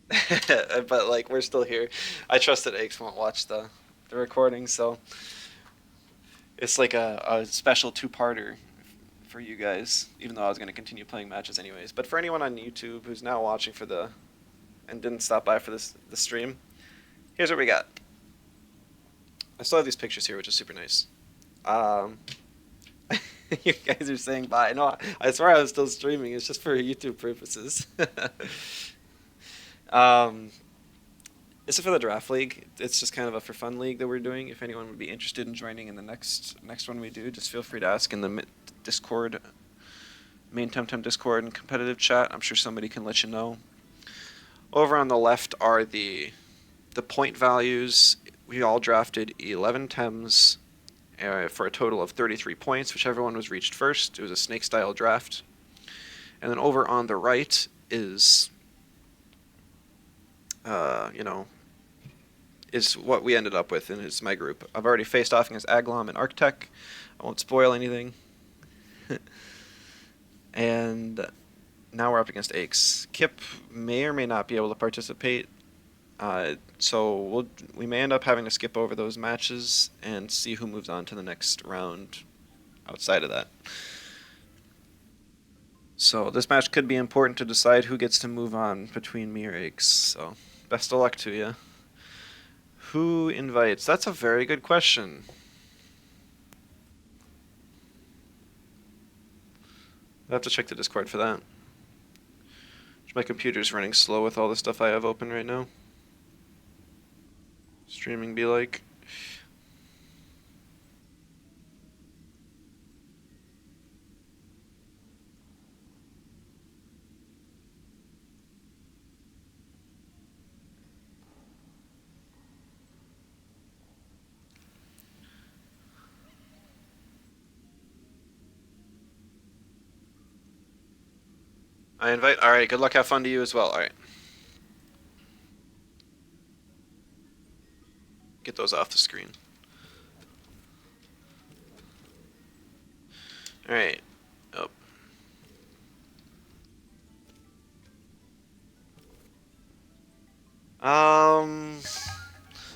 But like we're still here. I trust that Aches won't watch the recording, so it's like a special two-parter for you guys. Even though I was going to continue playing matches anyways, but for anyone on YouTube who's now watching for the and didn't stop by for the stream, here's what we got. I still have these pictures here, which is super nice. Um, you guys are saying bye. No, I swear I was still streaming. It's just for YouTube purposes. um, This is for the draft league. It's just kind of a for fun league that we're doing. If anyone would be interested in joining in the next one we do, just feel free to ask in the Discord, main Temtem Discord and competitive chat. I'm sure somebody can let you know. Over on the left are the point values. We all drafted 11 Tems for a total of 33 points, whichever one was reached first. It was a snake style draft. And then over on the right is, is what we ended up with, and it's my group. I've already faced off against Aglom and Arctech. I won't spoil anything. And now we're up against Aches. Kip may or may not be able to participate, so we may end up having to skip over those matches and see who moves on to the next round outside of that. So this match could be important to decide who gets to move on between me or Aches. So best of luck to you. Who invites? That's a very good question. I have to check the Discord for that. My computer's running slow with all the stuff I have open right now. Streaming be like. I invite. All right. Good luck. Have fun to you as well. All right. Get those off the screen. All right. Oh.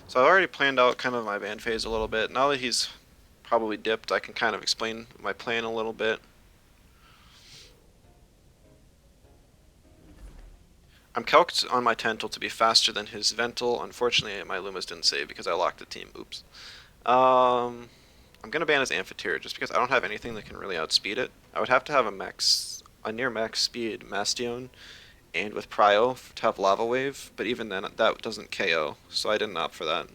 So I've already planned out kind of my band phase a little bit. Now that he's probably dipped, I can kind of explain my plan a little bit. I'm calced on my Tental to be faster than his Vental. Unfortunately, my Lumas didn't save because I locked the team. Oops. I'm gonna ban his Amphitheater just because I don't have anything that can really outspeed it. I would have to have a near max speed Mastion, and with Prio to have Lava Wave, but even then that doesn't KO, so I didn't opt for that.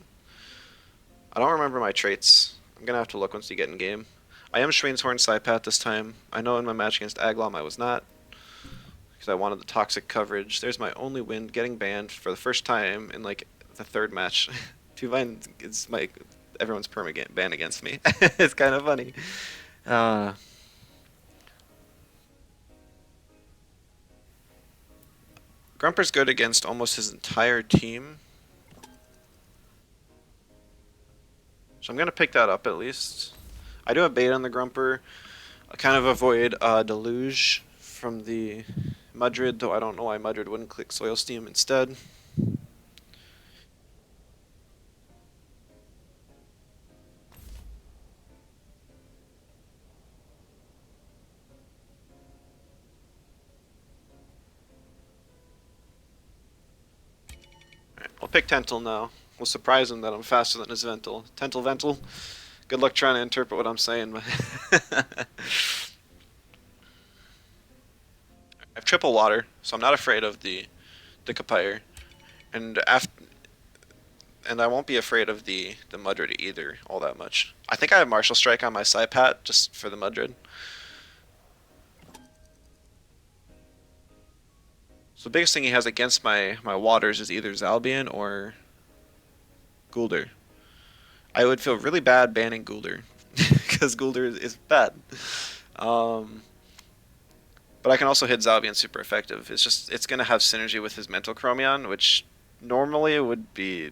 I don't remember my traits. I'm gonna have to look once you get in game. I am Schweinshorn Psypath this time. I know in my match against Aglom I was not, because I wanted the toxic coverage. There's my only win, getting banned for the first time in like the third match. Tuvine is my everyone's perma ban against me. It's kind of funny. Uh, Grumper's good against almost his entire team, so I'm gonna pick that up at least. I do have bait on the Grumper. I kind of avoid Deluge from the Mudrid, though I don't know why Mudrid wouldn't click Soil Steam instead. Alright, I'll pick Tental now. We'll surprise him that I'm faster than his Vental. Tental Vental. Good luck trying to interpret what I'm saying. I have triple water, so I'm not afraid of the Decapire. And and I won't be afraid of the Mudrid either all that much. I think I have Martial Strike on my Psypat just for the Mudrid. So the biggest thing he has against my waters is either Zalbian or Guldur. I would feel really bad banning Guldur because Guldur is bad. Um, but I can also hit Zalbian super effective. It's gonna have synergy with his Mental Chromion, which normally would be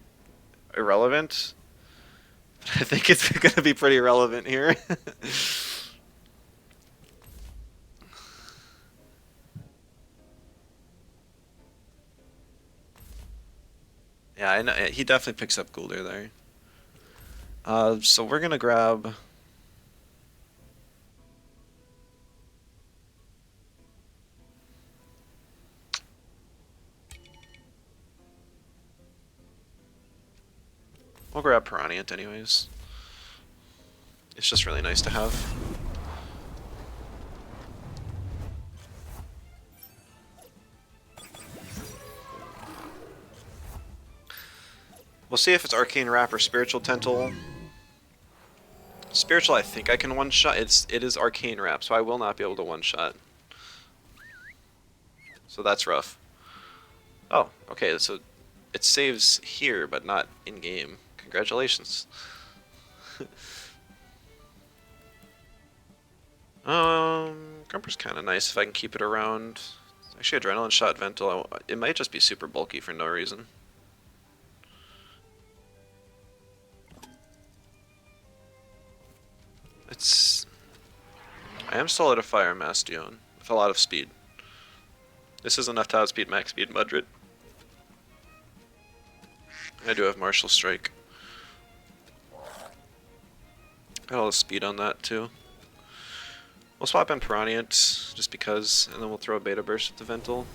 irrelevant. I think it's gonna be pretty relevant here. Yeah, I know. He definitely picks up Guldur there. So we're gonna grab. We'll grab Piranha anyways. It's just really nice to have. We'll see if it's Arcane Wrap or Spiritual Tentacle. Spiritual, I think I can one-shot. It is Arcane Wrap, so I will not be able to one-shot. So that's rough. Oh, okay, so it saves here, but not in-game. Congratulations. Grumper's kind of nice if I can keep it around. Actually, Adrenaline Shot Ventil, it might just be super bulky for no reason. It's... I am still at a Fire Mastion with a lot of speed. This is enough to outspeed max speed Mudrid. I do have Martial Strike. Got all the speed on that too. We'll swap in Piranha just because, and then we'll throw a Beta Burst at the Ventil.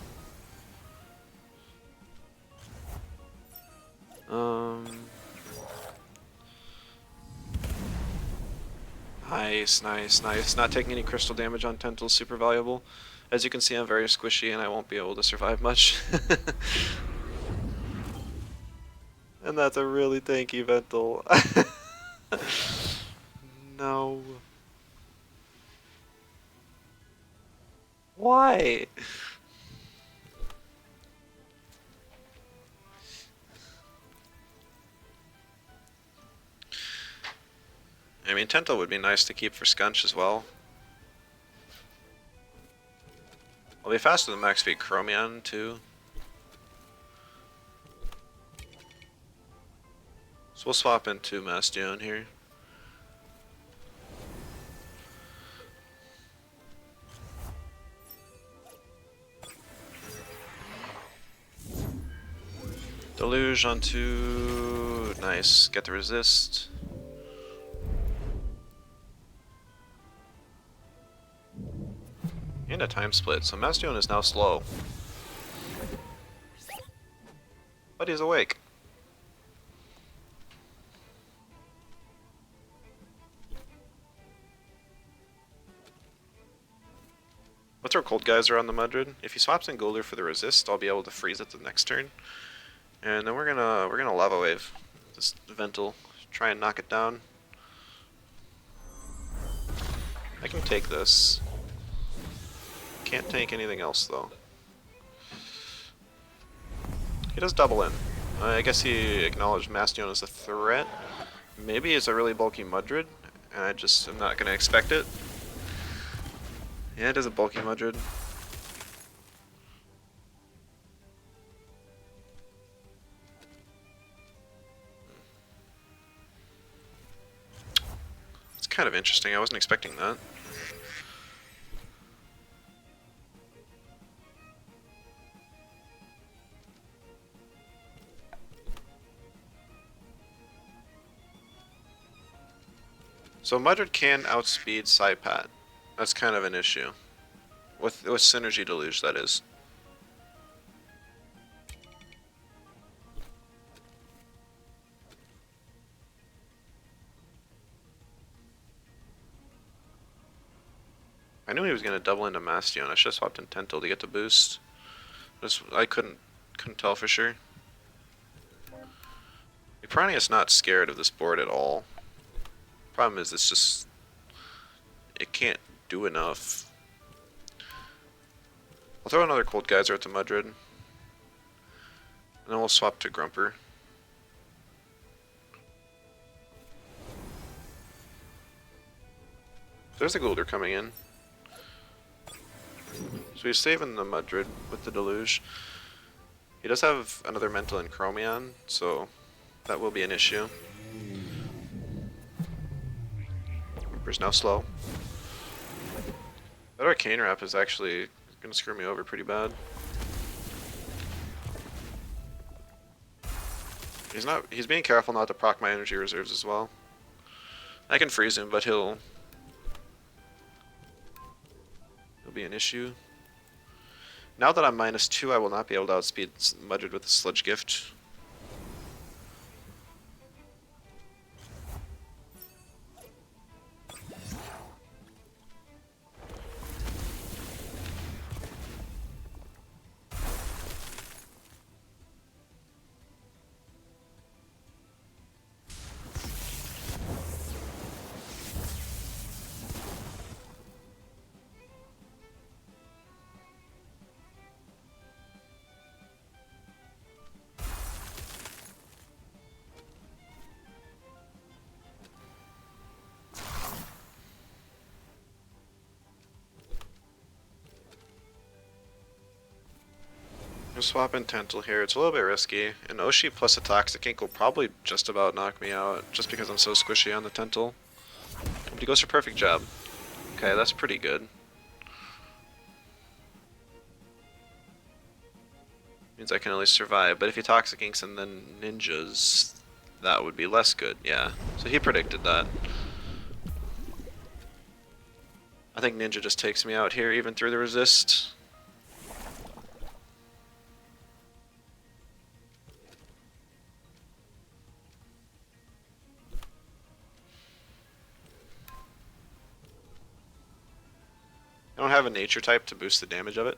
Nice, nice, nice. Not taking any crystal damage on Tentacles, super valuable. As you can see, I'm very squishy and I won't be able to survive much. And that's a really tanky Ventil. No. Why? I mean, Tento would be nice to keep for Scunch as well. I'll be faster than max speed Chromion too. So we'll swap into Mastion here. Deluge onto... Nice. Get the resist. And a time split, so Mastion is now slow. But he's awake. Let's throw Cold Geyser on the Mudrid. If he swaps in Guldur for the resist, I'll be able to freeze it the next turn. And then we're gonna Lava Wave this Ventil. Try and knock it down. I can take this. Can't tank anything else though. He does double in. I guess he acknowledged Mastion as a threat. Maybe it's a really bulky Mudrid, and I just am not gonna expect it. Yeah, it is a bulky Mudrid. It's kind of interesting, I wasn't expecting that. So Mudrid can outspeed Saipat. That's kind of an issue. With Synergy Deluge, that is. I knew he was going to double into Mastion. I should have swapped in Tentil to get the boost. I couldn't tell for sure. Piranha's not scared of this board at all. Problem is, it's just... it can't do enough. I'll throw another Cold Geyser at the Mudrid. And then we'll swap to Grumper. There's a Guldur coming in. So he's saving the Mudrid with the Deluge. He does have another Mental and Chromion, so that will be an issue. Grumper's now slow. That Arcane Wrap is actually gonna screw me over pretty bad. He's being careful not to proc my energy reserves as well. I can freeze him, but he'll be an issue. Now that I'm -2, I will not be able to outspeed Mudred with the Sludge Gift. I'm swapping Tental here. It's a little bit risky. An Oshi plus a Toxic Ink will probably just about knock me out, just because I'm so squishy on the Tental. But he goes for Perfect Job. Okay, that's pretty good. Means I can at least survive, but if he Toxic Inks and then Ninjas, that would be less good, yeah. So he predicted that. I think Ninja just takes me out here, even through the resist. I don't have a nature type to boost the damage of it.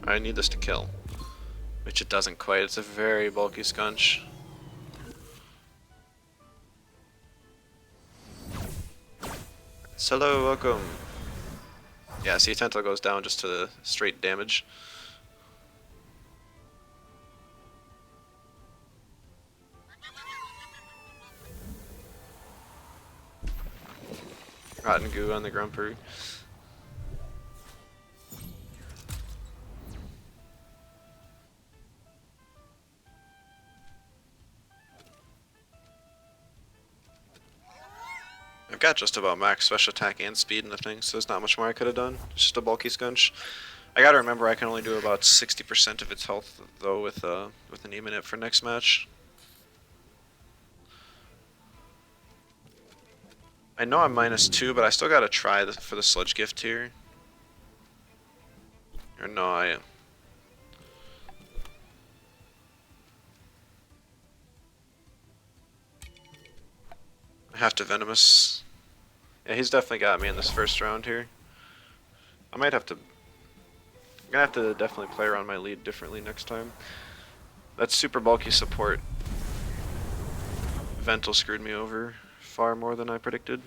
I need this to kill. Which it doesn't quite, it's a very bulky Scunch. Hello, welcome. Yeah, see, Tental goes down just to the straight damage. Rotten Goo on the Grumper. I've got just about max special attack and speed in the thing, so there's not much more I could have done. It's just a bulky Scunch. I gotta remember I can only do about 60% of its health though with an Neem in it for next match. I know I'm -2, but I still gotta try for the Sludge Gift here. Or no, I have to Venomous. Yeah, he's definitely got me in this first round here. I might have to... I'm gonna have to definitely play around my lead differently next time. That super bulky support Vental screwed me over far more than I predicted.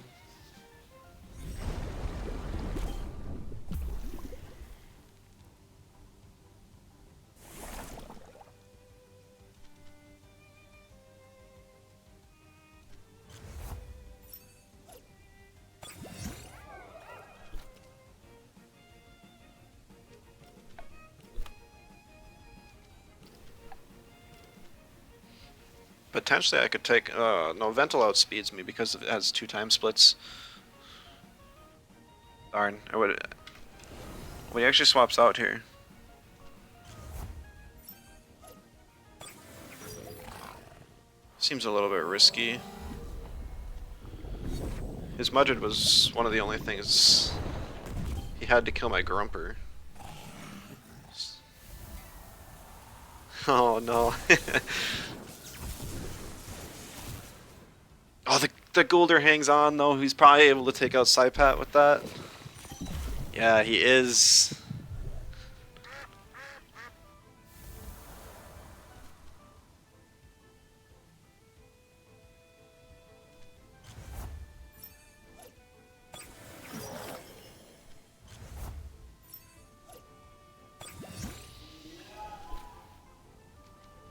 Potentially I could take, no, Vental outspeeds me because it has 2 time splits. Darn, I would, well, he actually swaps out here. Seems a little bit risky. His Mudred was one of the only things he had to kill my Grumper. Oh no. Oh, the Goulder hangs on though. He's probably able to take out Saipat with that. Yeah, he is.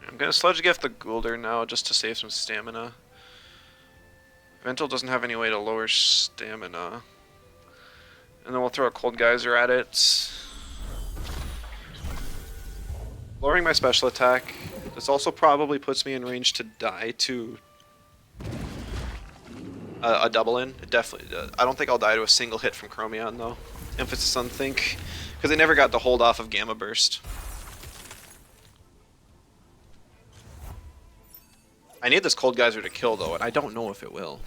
I'm gonna Sludge Gift the Goulder now just to save some stamina. Vental doesn't have any way to lower stamina. And then we'll throw a Cold Geyser at it. Lowering my special attack. This also probably puts me in range to die too. A double in. It definitely. I don't think I'll die to a single hit from Chromion though. Emphasis on think, because they never got the hold off of Gamma Burst. I need this Cold Geyser to kill though, and I don't know if it will.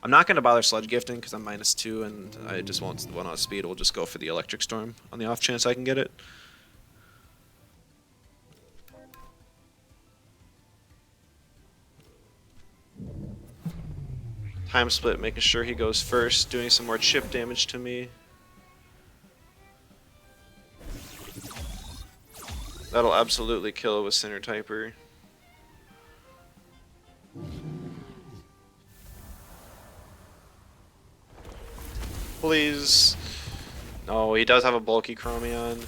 I'm not going to bother Sludge Gifting because I'm -2 and I just want one on speed. We'll just go for the Electric Storm on the off chance I can get it. Time Split, making sure he goes first, doing some more chip damage to me. That'll absolutely kill with Sinner Typer. Please. No, he does have a bulky Chromion.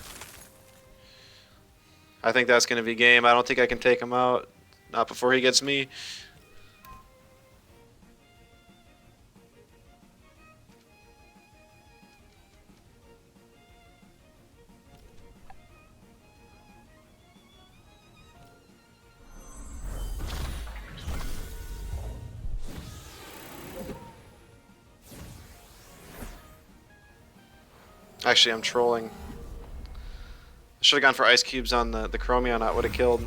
I think that's going to be game. I don't think I can take him out. Not before he gets me. Actually, I'm trolling. I should have gone for Ice Cubes on the Chromion. That would have killed.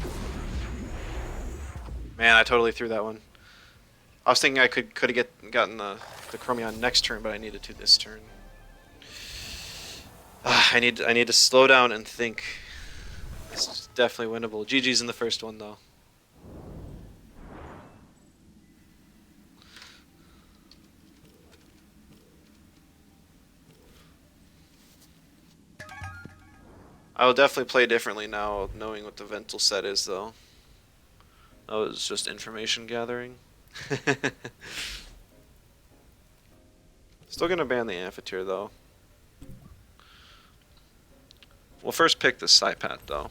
Man, I totally threw that one. I was thinking I could have gotten the Chromion next turn, but I needed to this turn. I need to slow down and think. It's definitely winnable. GG's in the first one though. I will definitely play differently now, knowing what the Vental set is though. Oh, it's just information gathering. Still gonna ban the Amphitheater though. We'll first pick the Saipat though.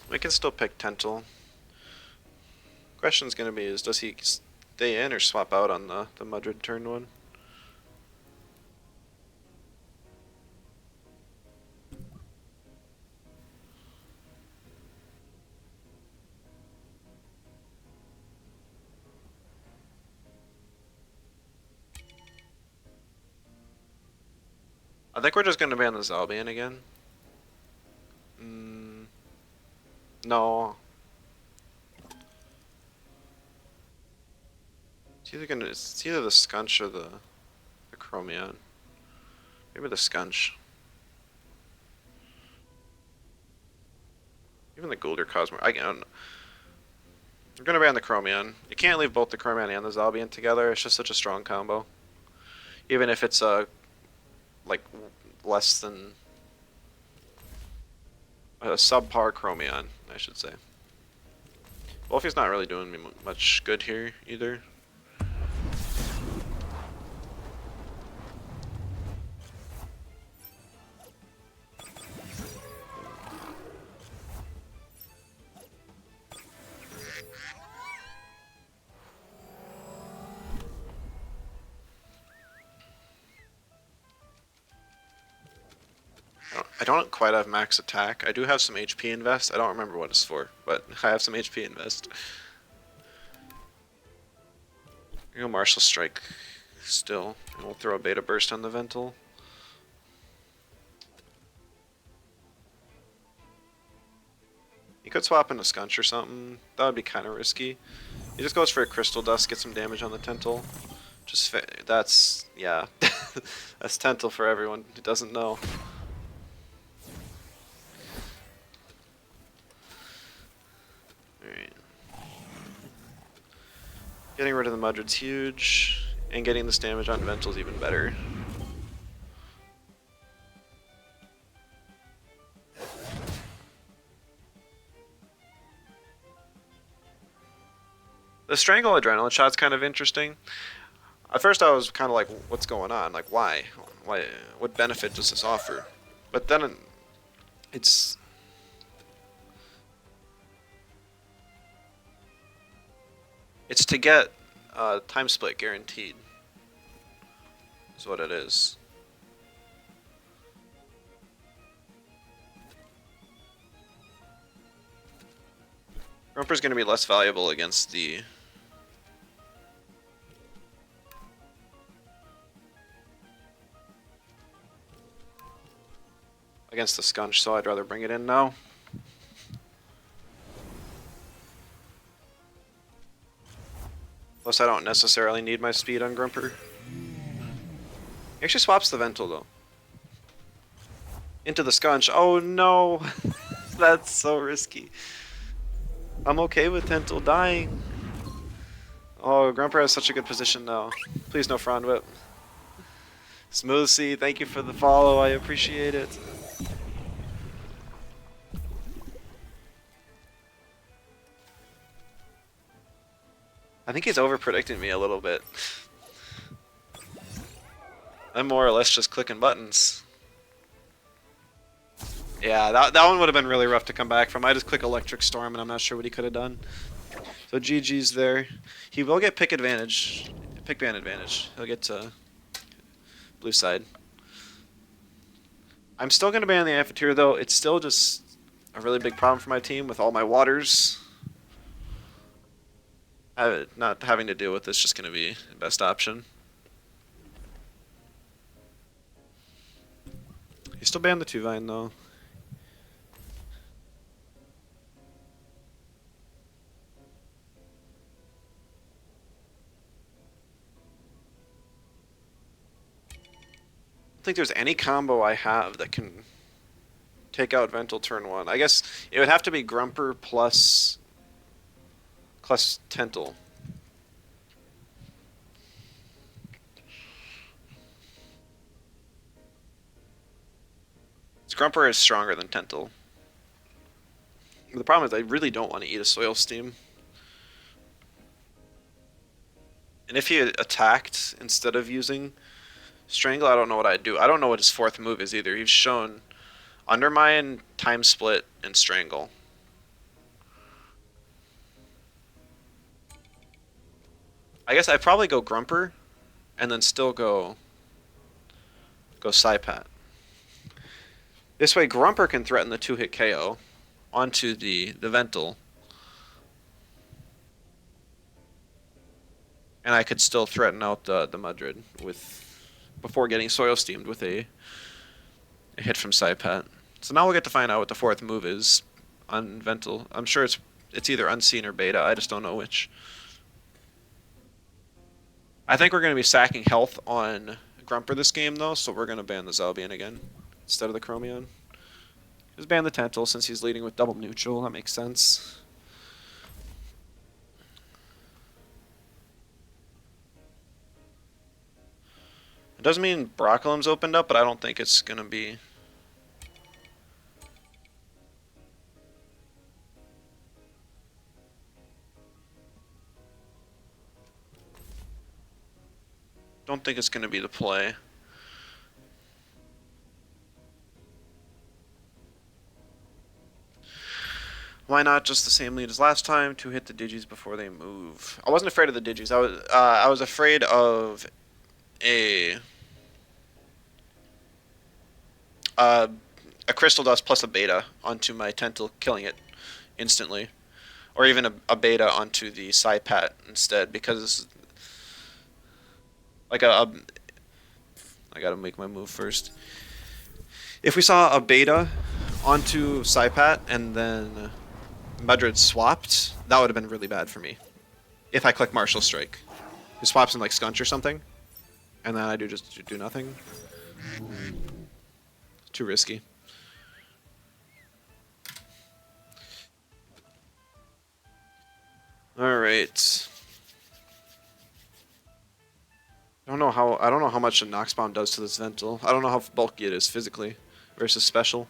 We can still pick Tental. Question's gonna be is does he stay in or swap out on the Mudred turn one? I think we're just gonna ban the Zalbian again. No. It's either the Scunch or the Chromion. Maybe the Scunch. Even the Goulder Cosmo. I don't know. We're gonna ban the Chromion. You can't leave both the Chromion and the Zalbian together. It's just such a strong combo. Even if it's like less than a subpar Chromion, I should say. Wolfie's not really doing me much good here either. I don't quite have max attack. I do have some HP invest. I don't remember what it's for, but I have some HP invest. You go Martial Strike still, and we'll throw a Beta Burst on the Vental. He could swap into Scunch or something. That would be kind of risky. He just goes for a Crystal Dust, get some damage on the Tental. That's, yeah. That's Tental for everyone who doesn't know. Alright. Getting rid of the Mudred's huge, and getting this damage on Vental's even better. The strangle adrenaline shot's kind of interesting. At first, I was kind of like, "What's going on? Like, why? Why? What benefit does this offer?" But then it's it's to get time split guaranteed. Is what it is. Grumper's going to be less valuable against the Scunch, so I'd rather bring it in now. Plus, I don't necessarily need my speed on Grumper. He actually swaps the Ventil, though. Into the Scunch. Oh, no. That's so risky. I'm okay with Tentil dying. Oh, Grumper has such a good position now. Please no Frond Whip. Smoothsy, thank you for the follow. I appreciate it. I think he's over-predicting me a little bit. I'm more or less just clicking buttons. Yeah, that one would have been really rough to come back from. I just click Electric Storm and I'm not sure what he could have done. So GG's there. He will get pick advantage. Pick ban advantage. He'll get to blue side. I'm still going to ban the Amphitheater though. It's still just a really big problem for my team with all my waters. Not having to deal with this is just going to be the best option. He still banned the 2-Vine though. I don't think there's any combo I have that can take out Ventil turn 1. I guess it would have to be Grumper plus Tentil. Grumper is stronger than Tentil. The problem is I really don't want to eat a Soil Steam. And if he attacked instead of using Strangle, I don't know what I'd do. I don't know what his fourth move is either. He's shown Undermine, Time Split, and Strangle. I guess I'd probably go Grumper, and then still go Psypat. This way Grumper can threaten the 2-hit KO onto the Ventil. And I could still threaten out the Mudrid before getting Soil Steamed with a hit from Psypat. So now we'll get to find out what the fourth move is on Ventil. I'm sure it's either Unseen or Beta, I just don't know which. I think we're going to be sacking health on Grumper this game though, so we're going to ban the Zalbian again instead of the Chromion. Just ban the Tentil since he's leading with double neutral, that makes sense. It doesn't mean Broccolum's opened up, but I don't think it's going to be... Don't think it's going to be the play. Why not just the same lead as last time? To hit the Digis before they move. I wasn't afraid of the Digis. I was afraid of a Crystal Dust plus a Beta onto my Tentil, killing it instantly, or even a Beta onto the Psypat instead, because like I gotta make my move first. If we saw a Beta onto Psypat and then Mudrid swapped, that would have been really bad for me. If I click Martial Strike, it swaps in like Scunch or something, and then I just do nothing. Too risky. All right. I don't know how much a Nox Bomb does to this Ventil. I don't know how bulky it is physically versus special.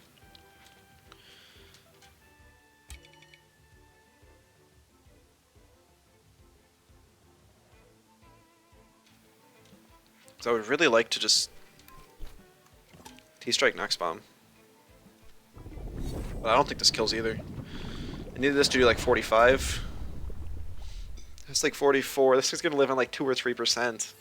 So I would really like to just T-strike next bomb. But I don't think this kills either. I needed this to do like 45. It's like 44. This is gonna live on like 2 or 3%.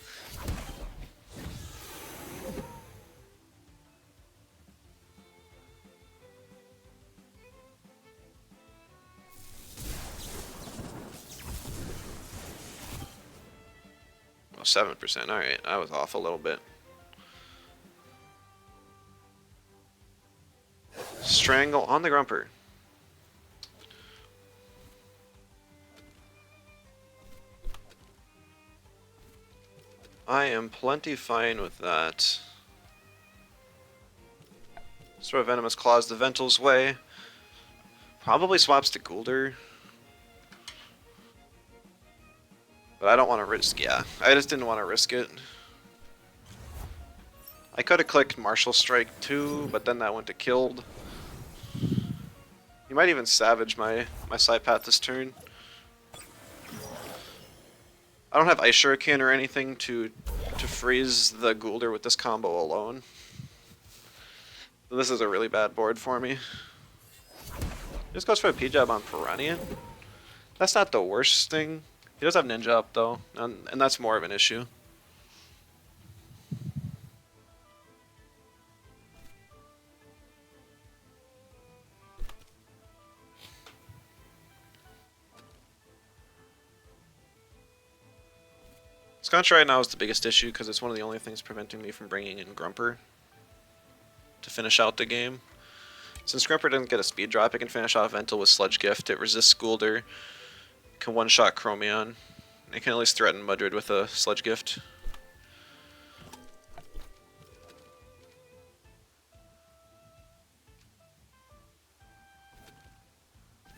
Oh, 7%. Alright, I was off a little bit. Strangle on the Grumper. I am plenty fine with that. Throw Venomous Claws the Ventil's way. Probably swaps to Gulder. But I don't want to risk, yeah. I just didn't want to risk it. I could have clicked Martial Strike too, but then that went to killed. He might even Savage my side path this turn. I don't have Ice Shuriken or anything to freeze the Gulder with this combo alone. So this is a really bad board for me. Just goes for a P-Jab on Piranha. That's not the worst thing. He does have Ninja up though, and that's more of an issue. Sconch right now is the biggest issue because it's one of the only things preventing me from bringing in Grumper to finish out the game. Since Grumper doesn't get a speed drop, it can finish off Ventil with Sludge Gift. It resists Gulder, can one-shot Chromion. It can at least threaten Mudrid with a Sludge Gift.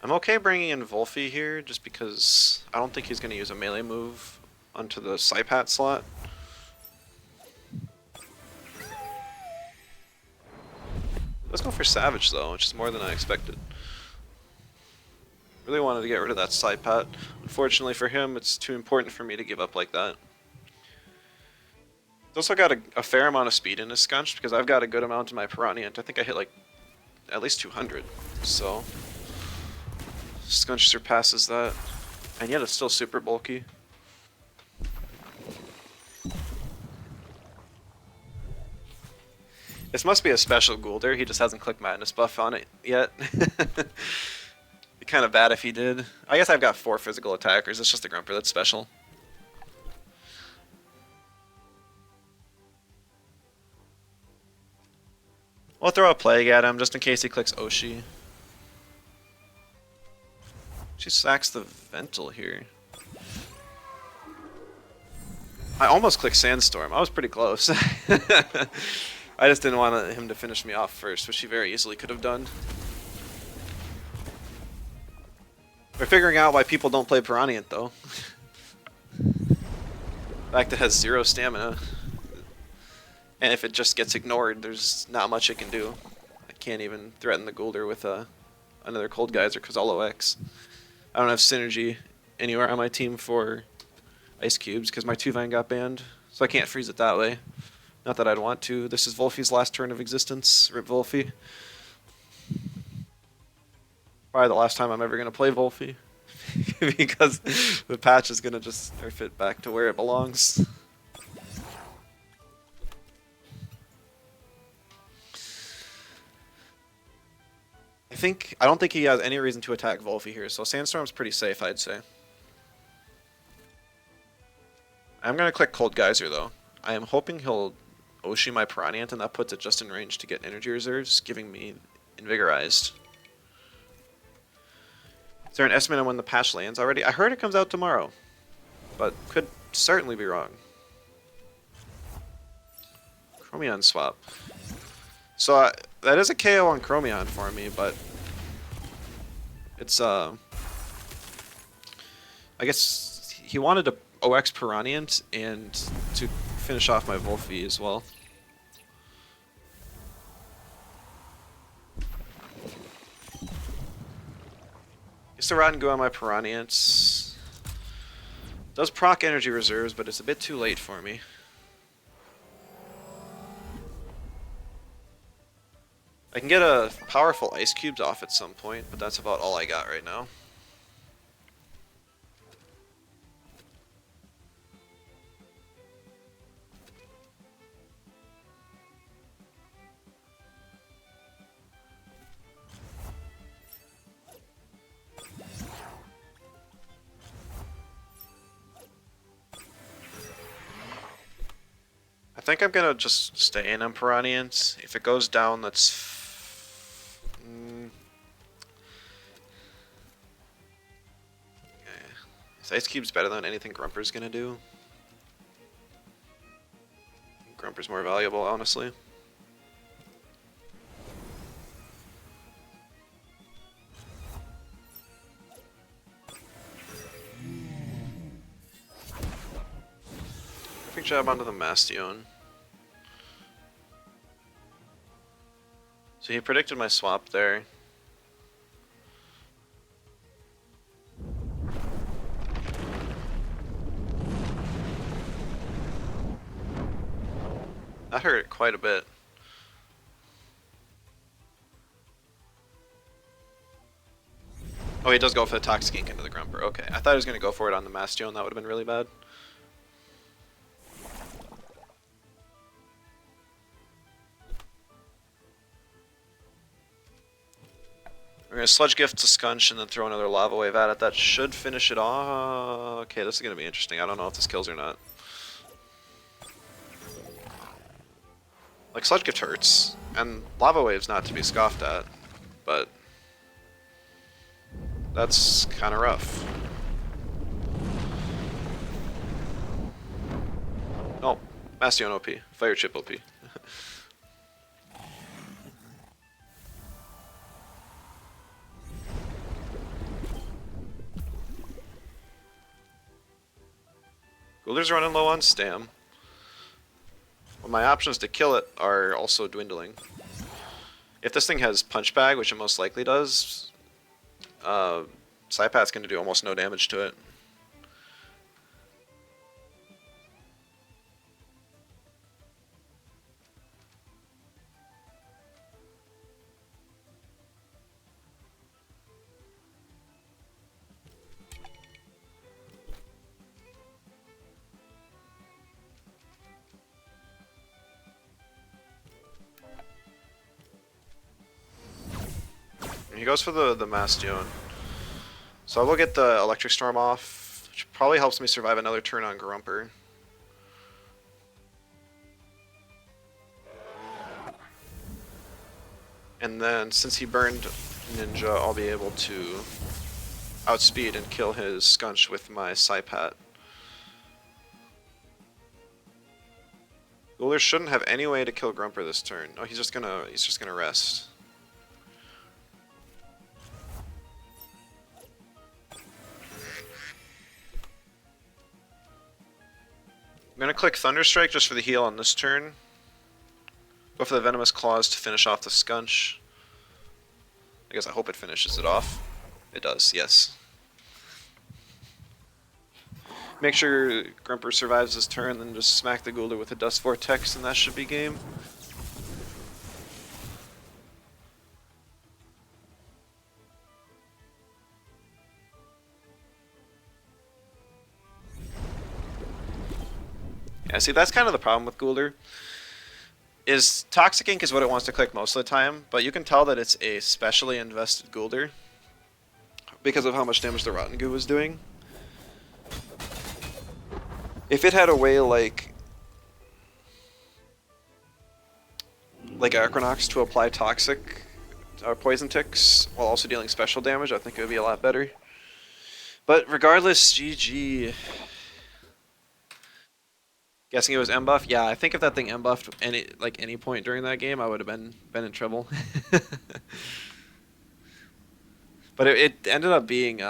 I'm okay bringing in Volphy here, just because I don't think he's going to use a melee move onto the Psypat slot. Let's go for Savage though, which is more than I expected. Really wanted to get rid of that Psypat. Unfortunately for him, it's too important for me to give up like that. He's also got a fair amount of speed in his Scunch, because I've got a good amount in my Piranha. I think I hit like at least 200, so Scunch surpasses that, and yet it's still super bulky. This must be a special Gulder, he just hasn't clicked Madness buff on it yet. Be kind of bad if he did. I guess I've got 4 physical attackers, it's just the Grumper that's special. We'll throw a Plague at him just in case he clicks Oshi. She sacks the Ventil here. I almost clicked Sandstorm, I was pretty close. I just didn't want him to finish me off first, which he very easily could have done. We're figuring out why people don't play Piranha though. The fact that it has 0 stamina. And if it just gets ignored, there's not much it can do. I can't even threaten the Gulder with another Cold Geyser because I'll OX. I don't have synergy anywhere on my team for Ice Cubes because my 2-Vine got banned, so I can't freeze it that way. Not that I'd want to. This is Volphy's last turn of existence. Rip Volphy. Probably the last time I'm ever going to play Volphy. Because the patch is going to just nerf it back to where it belongs. I don't think he has any reason to attack Volphy here, so Sandstorm's pretty safe, I'd say. I'm going to click Cold Geyser, though. I am hoping he'll Oshi my Piranha, and that puts it just in range to get energy reserves, giving me Invigorized. Is there an estimate on when the patch lands already? I heard it comes out tomorrow, but could certainly be wrong. Chromion swap. So that is a KO on Chromion for me, but it's I guess he wanted to OX Piranha and to finish off my Volphy as well. Guess the Rotten Go on my Piranha. Does proc energy reserves, but it's a bit too late for me. I can get a powerful ice cubes off at some point, but that's about all I got right now. I think I'm gonna just stay in Emperonians. If it goes down, that's... Is Ice Cube's better than anything Grumper's gonna do? Grumper's more valuable, honestly. Perfect job onto the Mastion. So he predicted my swap there. That hurt quite a bit. Oh, he does go for the Toxic Ink into the Grumper. Okay, I thought he was going to go for it on the Mastion. That would have been really bad. We're going to Sludge Gift to Scunch and then throw another Lava Wave at it. That should finish it off. Okay, this is going to be interesting. I don't know if this kills or not. Like, Sludge Gift hurts, and Lava Wave's not to be scoffed at, but that's kind of rough. Oh, Mastion OP. Fire Chip OP. Ghoulder's running low on Stam. Well, my options to kill it are also dwindling. If this thing has Punch Bag, which it most likely does, Psypath's going to do almost no damage to it. He goes for the Mastion. So I will get the Electric Storm off, which probably helps me survive another turn on Grumper. And then, since he burned Ninja, I'll be able to outspeed and kill his Scunch with my Psypat. Ghoulder shouldn't have any way to kill Grumper this turn. Oh, he's just gonna rest. I'm gonna click Thunderstrike just for the heal on this turn. Go for the Venomous Claws to finish off the Scunch. I guess I hope it finishes it off. It does, yes. Make sure Grumper survives this turn, then just smack the Ghoulder with a Dust Vortex, and that should be game. Yeah, see, that's kind of the problem with Ghoulder. Is Toxic Ink is what it wants to click most of the time, but you can tell that it's a specially invested Ghoulder because of how much damage the Rotten Goo was doing. If it had a way like Equinox to apply Toxic or Poison Ticks while also dealing special damage, I think it would be a lot better. But regardless, GG. Guessing it was M-buff? Yeah, I think if that thing M-buffed any point during that game, I would have been in trouble. But it ended up being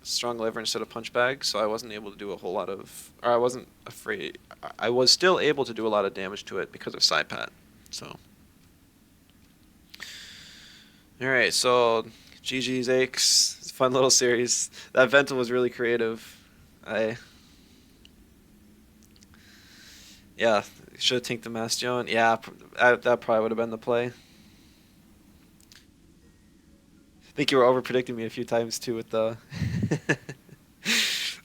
Strong Liver instead of Punch Bag, so I wasn't able to do a whole lot of... Or I wasn't afraid... I was still able to do a lot of damage to it because of Psypat, so... Alright, so GG's Aches. It's a fun little series. That Ventum was really creative. Yeah, should have tanked the Mastion. Yeah, that probably would have been the play. think you were over predicting me a few times too with the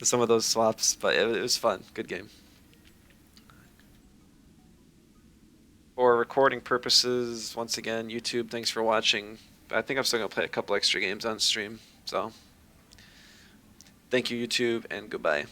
some of those swaps, but it was fun. Good game. For recording purposes, once again, YouTube, thanks for watching. I think I'm still gonna play a couple extra games on stream. So, thank you, YouTube, and goodbye.